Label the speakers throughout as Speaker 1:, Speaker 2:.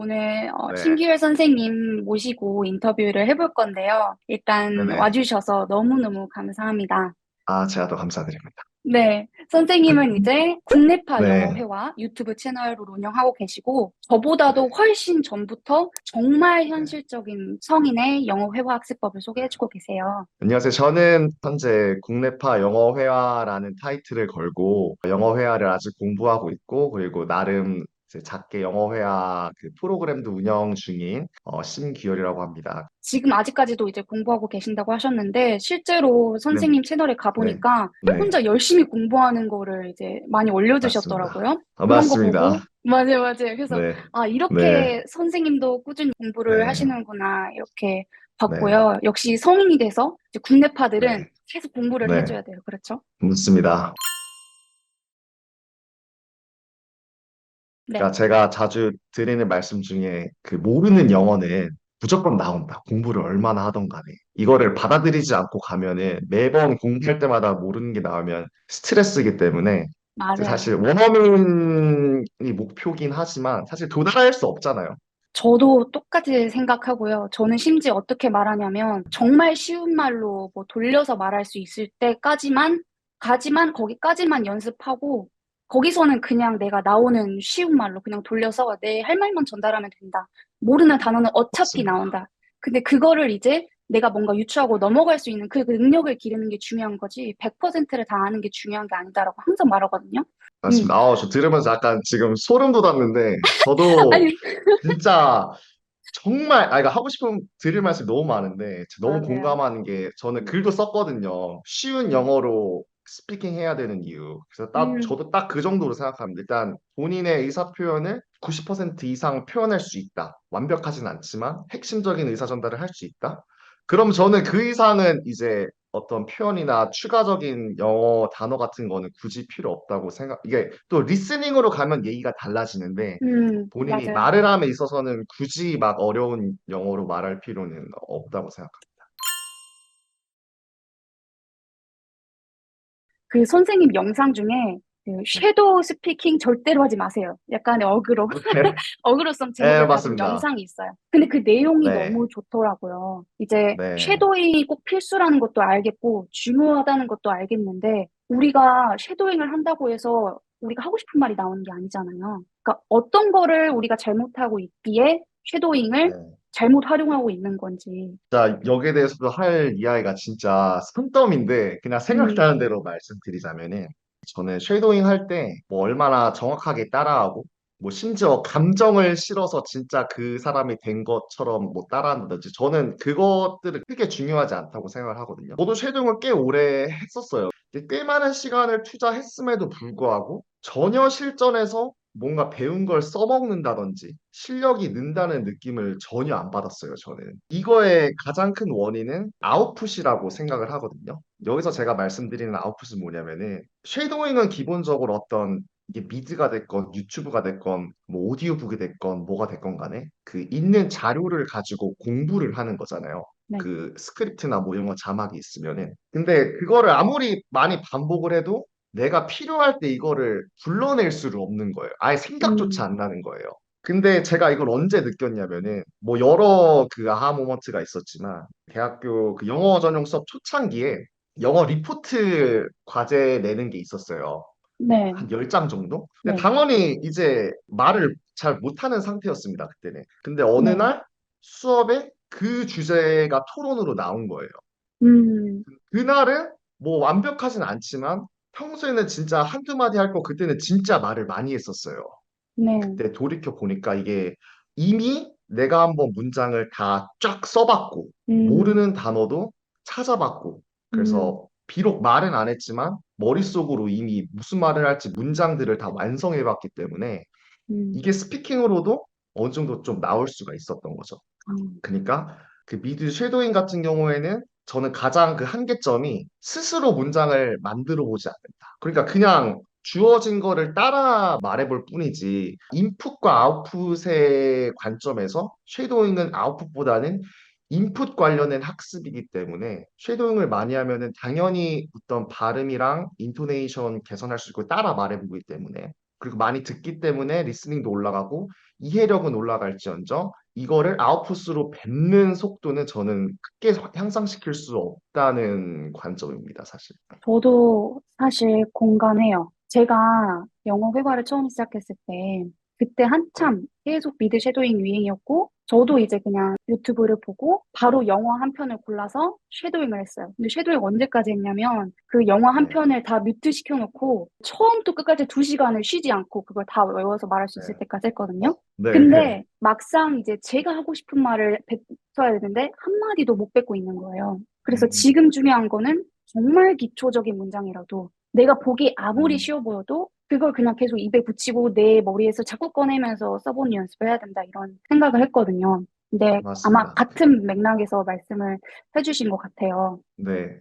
Speaker 1: 오늘
Speaker 2: 네,
Speaker 1: 신기열 선생님 모시고 인터뷰를 해볼 건데요. 일단
Speaker 2: 네네.
Speaker 1: 와주셔서 너무너무 감사합니다.
Speaker 2: 아, 제가 더 감사드립니다.
Speaker 1: 네, 선생님은 이제 국내파
Speaker 2: 네,
Speaker 1: 영어회화 유튜브 채널을 운영하고 계시고, 저보다도
Speaker 2: 네,
Speaker 1: 훨씬 전부터 정말
Speaker 2: 네.
Speaker 1: 현실적인 성인의 영어회화 학습법을 소개해주고 계세요.
Speaker 2: 안녕하세요. 저는 현재 국내파 영어회화라는 타이틀을 걸고 영어회화를 아직 공부하고 있고, 그리고 나름 이제 작게 영어회화 그 프로그램도 운영 중인 심기열이라고 합니다.
Speaker 1: 지금 아직까지도 이제 공부하고 계신다고 하셨는데, 실제로
Speaker 2: 네,
Speaker 1: 선생님 채널에
Speaker 2: 네,
Speaker 1: 가보니까
Speaker 2: 네,
Speaker 1: 혼자 열심히 공부하는 거를 이제 많이
Speaker 2: 맞습니다.
Speaker 1: 올려두셨더라고요. 그런 거 보고,
Speaker 2: 맞습니다.
Speaker 1: 맞아요, 맞아요. 그래서,
Speaker 2: 네,
Speaker 1: 아,
Speaker 2: 네,
Speaker 1: 이렇게 선생님도 꾸준히 공부를
Speaker 2: 네,
Speaker 1: 하시는구나, 이렇게
Speaker 2: 네,
Speaker 1: 봤고요. 역시 성인이 돼서 이제 국내파들은
Speaker 2: 네,
Speaker 1: 계속 공부를
Speaker 2: 네,
Speaker 1: 해줘야 돼요. 그렇죠?
Speaker 2: 맞습니다.
Speaker 1: 네,
Speaker 2: 그러니까 제가 자주 드리는 말씀 중에 그 모르는 영어는 무조건 나온다. 공부를 얼마나 하던 간에. 이거를 받아들이지 않고 가면은 매번 공부할 때마다 모르는 게 나오면 스트레스이기 때문에 이제
Speaker 1: 맞아요.
Speaker 2: 사실 원어민이 목표긴 하지만 사실 도달할 수 없잖아요.
Speaker 1: 저도 똑같이 생각하고요. 저는 심지어 어떻게 말하냐면 정말 쉬운 말로 뭐 돌려서 말할 수 있을 때까지만 가지만 거기까지만 연습하고 거기서는 그냥 내가 나오는 쉬운 말로 그냥 돌려서 내 할 말만 전달하면 된다. 모르는 단어는 어차피
Speaker 2: 맞습니다.
Speaker 1: 나온다. 근데 그거를 이제 내가 뭔가 유추하고 넘어갈 수 있는 그 능력을 기르는 게 중요한 거지 100%를 다 아는 게 중요한 게 아니다라고 항상 말하거든요. 음.
Speaker 2: 맞습니다. 저 들으면서 약간 지금 소름 돋았는데 저도
Speaker 1: 아니,
Speaker 2: 진짜 정말, 그러니까 하고 싶은 드릴 말씀이 너무 많은데, 너무
Speaker 1: 맞아요.
Speaker 2: 공감하는 게, 저는 글도 썼거든요. 쉬운
Speaker 1: 음.
Speaker 2: 영어로 스피킹 해야 되는 이유. 그래서
Speaker 1: 음.
Speaker 2: 저도 딱 그 정도로 생각합니다. 일단, 본인의 의사 표현을 90% 이상 표현할 수 있다. 완벽하진 않지만, 핵심적인 의사 전달을 할 수 있다. 그럼 저는 그 이상은 이제 어떤 표현이나 추가적인 영어 단어 같은 거는 굳이 필요 없다고 생각, 이게 또 리스닝으로 가면 얘기가 달라지는데, 본인이
Speaker 1: 맞아요.
Speaker 2: 말을 함에 있어서는 굳이 막 어려운 영어로 말할 필요는 없다고 생각합니다.
Speaker 1: 그 선생님 영상 중에 그 섀도우 스피킹 절대로 하지 마세요. 약간의 어그로,
Speaker 2: 네,
Speaker 1: 어그로성
Speaker 2: 네,
Speaker 1: 제목을 가진
Speaker 2: 맞습니다.
Speaker 1: 영상이 있어요. 근데 그 내용이
Speaker 2: 네,
Speaker 1: 너무 좋더라고요. 이제
Speaker 2: 네,
Speaker 1: 섀도잉이 꼭 필수라는 것도 알겠고, 중요하다는 것도 알겠는데, 우리가 섀도잉을 한다고 해서 우리가 하고 싶은 말이 나오는 게 아니잖아요. 그러니까 어떤 거를 우리가 잘못하고 있기에 섀도잉을
Speaker 2: 네.
Speaker 1: 잘못 활용하고 있는 건지.
Speaker 2: 자, 여기에 대해서도 할 이야기가 진짜 산더미인데, 그냥
Speaker 1: 음,
Speaker 2: 생각나는 대로 말씀드리자면은, 저는 쉐도잉 할 때 뭐 얼마나 정확하게 따라하고, 뭐 심지어 감정을 실어서 진짜 그 사람이 된 것처럼 뭐 따라한다든지, 저는 그것들은 크게 중요하지 않다고 생각을 하거든요. 저도 쉐도잉을 꽤 오래 했었어요. 꽤 많은 시간을 투자했음에도 불구하고, 전혀 실전에서 뭔가 배운 걸 써먹는다든지 실력이 는다는 느낌을 전혀 안 받았어요, 저는. 이거의 가장 큰 원인은 아웃풋이라고 생각을 하거든요. 여기서 제가 말씀드리는 아웃풋은 뭐냐면은 쉐도잉은 기본적으로 어떤 이게 미드가 됐건 유튜브가 됐건 뭐 오디오북이 됐건 뭐가 됐건 간에 그 있는 자료를 가지고 공부를 하는 거잖아요.
Speaker 1: 네.
Speaker 2: 그 스크립트나 뭐 영어 자막이 있으면은. 근데 그거를 아무리 많이 반복을 해도 내가 필요할 때 이거를 불러낼 수를 없는 거예요. 아예 생각조차
Speaker 1: 음,
Speaker 2: 안 나는 거예요. 근데 제가 이걸 언제 느꼈냐면은 뭐 여러 그 아하 모먼트가 있었지만 대학교 그 영어 전용 수업 초창기에 영어 리포트 과제 내는 게 있었어요.
Speaker 1: 네,
Speaker 2: 한 10장 정도? 근데
Speaker 1: 네,
Speaker 2: 당연히 이제 말을 잘 못하는 상태였습니다, 그때는. 근데 어느
Speaker 1: 네.
Speaker 2: 날 수업에 그 주제가 토론으로 나온 거예요.
Speaker 1: 음,
Speaker 2: 그날은 뭐 완벽하진 않지만 평소에는 진짜 한두 마디 할 거 그때는 진짜 말을 많이 했었어요.
Speaker 1: 네,
Speaker 2: 그때 돌이켜 보니까 이게 이미 내가 한번 문장을 다 쫙 써봤고
Speaker 1: 음,
Speaker 2: 모르는 단어도 찾아봤고
Speaker 1: 음,
Speaker 2: 그래서 비록 말은 안 했지만 머릿속으로 이미 무슨 말을 할지 문장들을 다 완성해봤기 때문에
Speaker 1: 음,
Speaker 2: 이게 스피킹으로도 어느 정도 좀 나올 수가 있었던 거죠.
Speaker 1: 음,
Speaker 2: 그러니까 그 미드 쉐도잉 같은 경우에는 저는 가장 그 한계점이 스스로 문장을 만들어 보지 않는다. 그러니까 그냥 주어진 거를 따라 말해볼 뿐이지 인풋과 아웃풋의 관점에서 쉐도잉은 아웃풋보다는 인풋 관련된 학습이기 때문에 쉐도잉을 많이 하면은 당연히 어떤 발음이랑 인토네이션 개선할 수 있고 따라 말해보기 때문에 그리고 많이 듣기 때문에 리스닝도 올라가고 이해력은 올라갈지언정 이거를 아웃풋으로 뱉는 속도는 저는 크게 향상시킬 수 없다는 관점입니다, 사실.
Speaker 1: 저도 사실 공감해요. 제가 영어 회화를 처음 시작했을 때, 그때 한참 계속 미드 쉐도잉 유행이었고, 저도 이제 그냥 유튜브를 보고 바로 영어 한 편을 골라서 쉐도잉을 했어요. 근데 쉐도잉 언제까지 했냐면, 그 영어 한
Speaker 2: 네,
Speaker 1: 편을 다 뮤트 시켜놓고, 처음부터 끝까지 2시간을 쉬지 않고 그걸 다 외워서 말할 수
Speaker 2: 네.
Speaker 1: 있을 때까지 했거든요.
Speaker 2: 어, 네.
Speaker 1: 근데 막상 이제 제가 하고 싶은 말을 뱉어야 되는데, 한마디도 못 뱉고 있는 거예요. 그래서
Speaker 2: 음,
Speaker 1: 지금 중요한 거는 정말 기초적인 문장이라도 내가 보기 아무리
Speaker 2: 음,
Speaker 1: 쉬워 보여도 그걸 그냥 계속 입에 붙이고 내 머리에서 자꾸 꺼내면서 써보는 연습을 해야 된다 이런 생각을 했거든요. 근데 아마
Speaker 2: 맞습니다.
Speaker 1: 같은 맥락에서 말씀을 해주신 것 같아요.
Speaker 2: 네.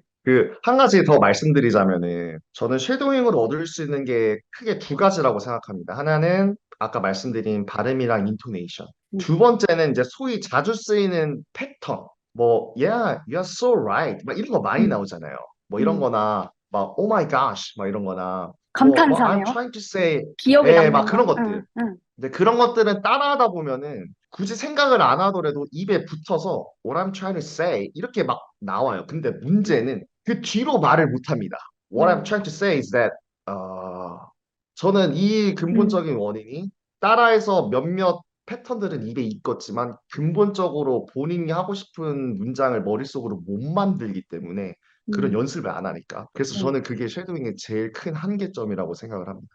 Speaker 2: 한 가지 더 말씀드리자면은, 저는 쉐도잉으로 얻을 수 있는 게 크게 두 가지라고 생각합니다. 하나는 아까 말씀드린 발음이랑 인토네이션.
Speaker 1: 음,
Speaker 2: 두 번째는 이제 소위 자주 쓰이는 패턴. 뭐, yeah, you're so right. 막 이런 거 많이
Speaker 1: 음,
Speaker 2: 나오잖아요. 뭐 이런
Speaker 1: 음.
Speaker 2: 거나, 막, oh my gosh. 막 이런 거나, I'm
Speaker 1: 감탄사네요.
Speaker 2: trying to say,
Speaker 1: 기억에
Speaker 2: 예, 막
Speaker 1: 남는
Speaker 2: 그런
Speaker 1: 거.
Speaker 2: 것들.
Speaker 1: 응, 응,
Speaker 2: 근데 그런 것들은 따라하다 보면은 굳이 생각을 안 하더라도 입에 붙어서 What I'm trying to say 이렇게 막 나와요. 근데 문제는 그 뒤로 말을 못 합니다. What I'm
Speaker 1: 음,
Speaker 2: trying to say is that 어, 저는 이
Speaker 1: 음,
Speaker 2: 근본적인 원인이 따라해서 몇몇 패턴들은 입에 있겠지만 근본적으로 본인이 하고 싶은 문장을 머릿속으로 못 만들기 때문에 그런
Speaker 1: 음,
Speaker 2: 연습을 안 하니까. 그래서
Speaker 1: 네.
Speaker 2: 저는 그게 쉐도잉의 제일 큰 한계점이라고 생각을 합니다.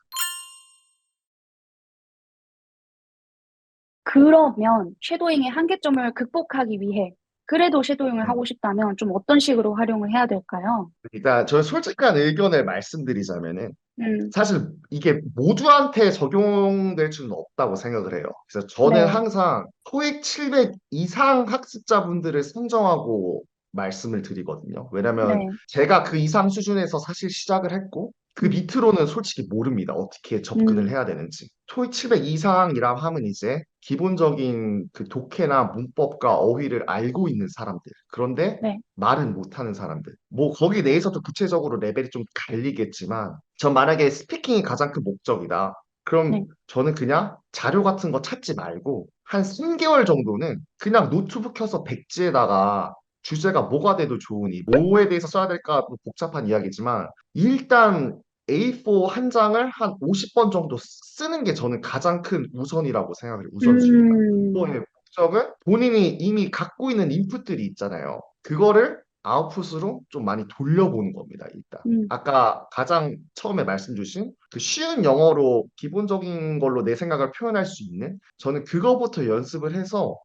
Speaker 1: 그러면 쉐도잉의 한계점을 극복하기 위해 그래도 쉐도잉을
Speaker 2: 네.
Speaker 1: 하고 싶다면 좀 어떤 식으로 활용을 해야 될까요?
Speaker 2: 일단 저는 솔직한 의견을 말씀드리자면은
Speaker 1: 음,
Speaker 2: 사실 이게 모두한테 적용될 수는 없다고 생각을 해요. 그래서 저는
Speaker 1: 네,
Speaker 2: 항상 토익 700 이상 학습자분들을 선정하고 말씀을 드리거든요. 왜냐면
Speaker 1: 네.
Speaker 2: 제가 그 이상 수준에서 사실 시작을 했고 그
Speaker 1: 음.
Speaker 2: 밑으로는 솔직히 모릅니다. 어떻게 접근을
Speaker 1: 음,
Speaker 2: 해야 되는지. 토익 700 이상이라 하면 이제 기본적인 그 독해나 문법과 어휘를 알고 있는 사람들. 그런데
Speaker 1: 네,
Speaker 2: 말은 못하는 사람들. 뭐 거기 내에서도 구체적으로 레벨이 좀 갈리겠지만 전 만약에 스피킹이 가장 큰 목적이다. 그럼
Speaker 1: 네.
Speaker 2: 저는 그냥 자료 같은 거 찾지 말고 한 3개월 정도는 그냥 노트북 켜서 백지에다가 주제가 뭐가 돼도 좋으니 뭐에 대해서 써야 될까 뭐 복잡한 이야기지만 일단 A4 한 장을 한 50번 정도 쓰는 게 저는 가장 큰 우선이라고 생각을 해요. 우선순위가.
Speaker 1: 음,
Speaker 2: 그거의 목적은 본인이 이미 갖고 있는 인풋들이 있잖아요. 그거를 아웃풋으로 좀 많이 돌려보는 겁니다, 일단.
Speaker 1: 음,
Speaker 2: 아까 가장 처음에 말씀 주신 그 쉬운 영어로 기본적인 걸로 내 생각을 표현할 수 있는 저는 그거부터 연습을 해서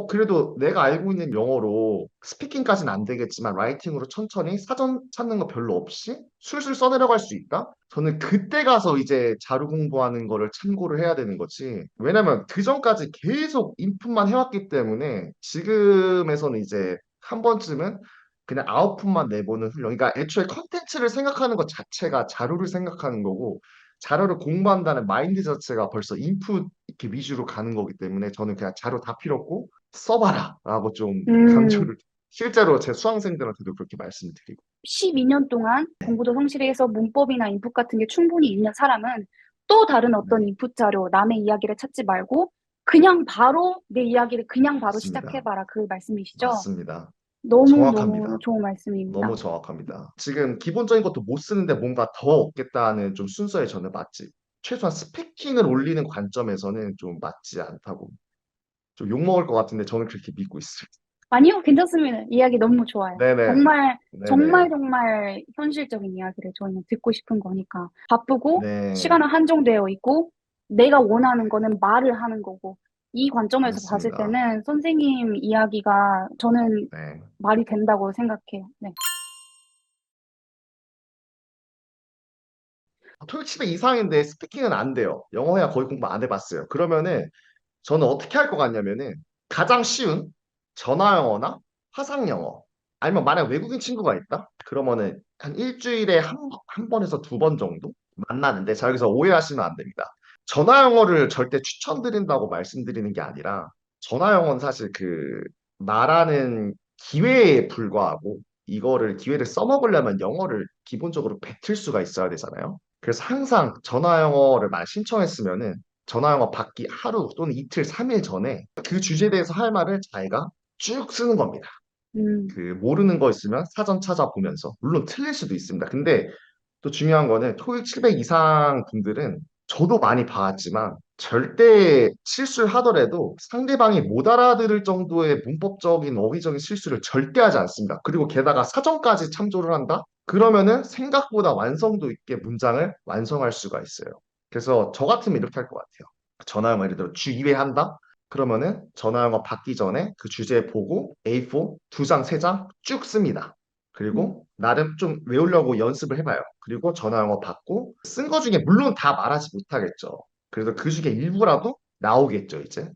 Speaker 2: 그래도 내가 알고 있는 영어로 스피킹까지는 안 되겠지만 라이팅으로 천천히 사전 찾는 거 별로 없이 술술 써내려갈 수 있다? 저는 그때 가서 이제 자료 공부하는 거를 참고를 해야 되는 거지. 왜냐면 그 전까지 계속 인풋만 해왔기 때문에 지금에서는 이제 한 번쯤은 그냥 아웃풋만 내보는 훈련. 그러니까 애초에 컨텐츠를 생각하는 것 자체가 자료를 생각하는 거고, 자료를 공부한다는 마인드 자체가 벌써 인풋 이렇게 위주로 가는 거기 때문에 저는 그냥 자료 다 필요 없고 써봐라 라고 좀
Speaker 1: 음.
Speaker 2: 강조를 실제로 제 수강생들한테도 그렇게 말씀드리고.
Speaker 1: 12년 동안
Speaker 2: 네,
Speaker 1: 공부도 성실히 해서 문법이나 인풋 같은 게 충분히 있는 사람은 또 다른 어떤
Speaker 2: 네,
Speaker 1: 인풋 자료, 남의 이야기를 찾지 말고 그냥 바로 내 이야기를 그냥 바로
Speaker 2: 맞습니다.
Speaker 1: 시작해봐라. 그 말씀이시죠?
Speaker 2: 맞습니다.
Speaker 1: 너무너무
Speaker 2: 정확합니다.
Speaker 1: 좋은
Speaker 2: 너무
Speaker 1: 말씀입니다.
Speaker 2: 정확합니다. 지금 기본적인 것도 못 쓰는데 뭔가 더 얻겠다는 좀 순서에 저는 맞지. 최소한 스피킹을 올리는 관점에서는 좀 맞지 않다고. 좀 욕먹을 것 같은데 저는 그렇게 믿고 있어요.
Speaker 1: 아니요, 괜찮습니다. 이야기 너무 좋아요.
Speaker 2: 네네.
Speaker 1: 정말, 정말,
Speaker 2: 네네.
Speaker 1: 정말 현실적인 이야기를 저희는 듣고 싶은 거니까. 바쁘고,
Speaker 2: 네.
Speaker 1: 시간은 한정되어 있고, 내가 원하는 거는 말을 하는 거고, 이 관점에서 봤을
Speaker 2: 맞습니다.
Speaker 1: 때는 선생님 이야기가 저는
Speaker 2: 네.
Speaker 1: 말이 된다고 생각해요. 네.
Speaker 2: 토익 10회 이상인데 스피킹은 안 돼요. 영어야 거의 공부 안 해봤어요. 그러면은 저는 어떻게 할 것 같냐면은 가장 쉬운 전화 영어나 화상 영어 아니면 만약 외국인 친구가 있다? 그러면은 한 일주일에 한 번에서 두 번 정도 만나는데 자 여기서 오해하시면 안 됩니다. 전화 영어를 절대 추천드린다고 말씀드리는 게 아니라 전화 영어는 사실 그 말하는 기회에 불과하고 이거를 기회를 써먹으려면 영어를 기본적으로 뱉을 수가 있어야 되잖아요. 그래서 항상 전화 영어를 만 신청했으면은 전화 영어 받기 하루 또는 이틀, 3일 전에 그 주제에 대해서 할 말을 자기가 쭉 쓰는 겁니다.
Speaker 1: 음,
Speaker 2: 그 모르는 거 있으면 사전 찾아보면서 물론 틀릴 수도 있습니다. 근데 또 중요한 거는 토익 700 이상 분들은 저도 많이 봐왔지만 절대 실수를 하더라도 상대방이 못 알아들을 정도의 문법적인 어휘적인 실수를 절대 하지 않습니다. 그리고 게다가 사전까지 참조를 한다? 그러면은 생각보다 완성도 있게 문장을 완성할 수가 있어요. 그래서 저 같으면 이렇게 할 것 같아요. 전화영어 예를 들어 주 2회 한다? 그러면은 전화영어 받기 전에 그 주제 보고 A4 두 장, 세 장 쭉 씁니다.
Speaker 1: 음,
Speaker 2: 그리고 나름 좀 외우려고 연습을 해봐요. 그리고 전화 영어 받고 쓴 거 중에 물론 다 말하지 못하겠죠. 그래서 그 중에 일부라도 나오겠죠, 이제.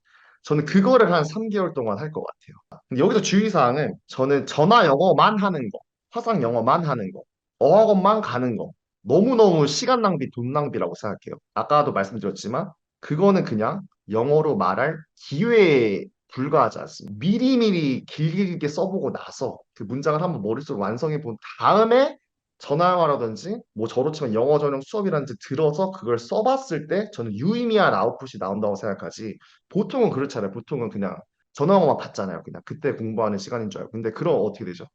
Speaker 2: 저는 그거를 한 3개월 동안 할 것 같아요. 근데 여기서 주의사항은 저는 전화 영어만 하는 거, 화상 영어만 하는 거, 어학원만 가는 거, 너무너무 시간 낭비, 돈 낭비라고 생각해요. 아까도 말씀드렸지만 그거는 그냥 영어로 말할 기회에 불과하지 않습니다. 미리미리 길게 길게 써보고 나서 그 문장을 한번 머릿속으로 완성해 본 다음에 전화영어라든지 뭐 저로 치면 영어 전용 수업이라든지 들어서 그걸 써봤을 때 저는 유의미한 아웃풋이 나온다고 생각하지 보통은 그렇잖아요. 보통은 그냥 전화영어만 봤잖아요. 그냥 그때 공부하는 시간인 줄 알고. 근데 그럼 어떻게 되죠?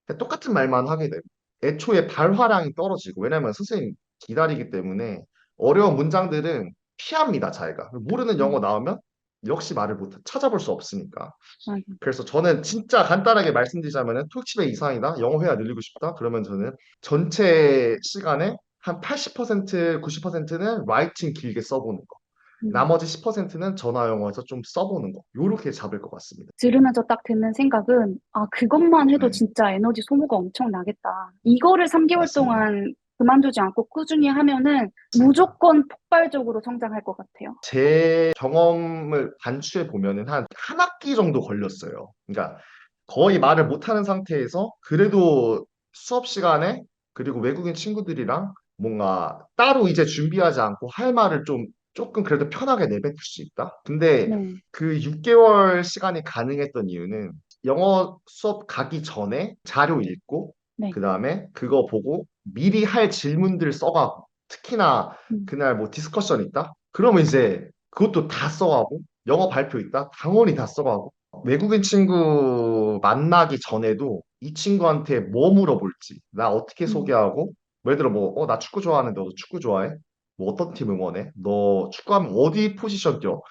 Speaker 2: 그냥 똑같은 말만 하게 되고 애초에 발화량이 떨어지고 왜냐면 선생님 기다리기 때문에 어려운 문장들은 피합니다, 자기가. 모르는 영어
Speaker 1: 음,
Speaker 2: 나오면 역시 말을 못 찾아볼 수 없으니까.
Speaker 1: 맞아.
Speaker 2: 그래서 저는 진짜 간단하게 말씀드리자면은 토익 이상이다. 영어 회화 늘리고 싶다. 그러면 저는 전체 시간에 한 80%, 90%는 라이팅 길게 써보는 거.
Speaker 1: 음.
Speaker 2: 나머지 10%는 전화 영어에서 좀 써보는 거. 요렇게 잡을 것 같습니다.
Speaker 1: 들으면서 딱 드는 생각은, 아, 그것만 해도
Speaker 2: 네,
Speaker 1: 진짜 에너지 소모가 엄청 나겠다. 이거를 3개월
Speaker 2: 맞습니다.
Speaker 1: 동안 그만두지 않고 꾸준히 하면은
Speaker 2: 맞습니다.
Speaker 1: 무조건 폭발적으로 성장할 것 같아요.
Speaker 2: 제 경험을 반추해 보면은 한 학기 정도 걸렸어요. 그러니까 거의 말을 못하는 상태에서 그래도 수업 시간에 그리고 외국인 친구들이랑 뭔가 따로 이제 준비하지 않고 할 말을 좀 조금 그래도 편하게 내뱉을 수 있다. 근데
Speaker 1: 네,
Speaker 2: 그 6개월 시간이 가능했던 이유는 영어 수업 가기 전에 자료 읽고
Speaker 1: 네.
Speaker 2: 그다음에 그거 보고 미리 할 질문들 써가고 특히나
Speaker 1: 음,
Speaker 2: 그날 뭐 디스커션 있다? 그러면 이제 그것도 다 써가고 영어 발표 있다? 당연히 다 써가고 외국인 친구 만나기 전에도 이 친구한테 뭐 물어볼지 나 어떻게
Speaker 1: 음,
Speaker 2: 소개하고 뭐 예를 들어 뭐 나 축구 좋아하는데 너도 축구 좋아해? 뭐 어떤 팀 응원해? 너 축구하면 어디 포지션 뛰어?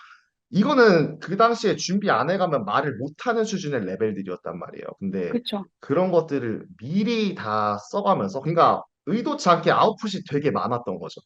Speaker 2: 이거는 그 당시에 준비 안 해가면 말을 못하는 수준의 레벨들이었단 말이에요. 근데
Speaker 1: 그쵸.
Speaker 2: 그런 것들을 미리 다 써가면서 그러니까 의도치 않게 아웃풋이 되게 많았던 거죠.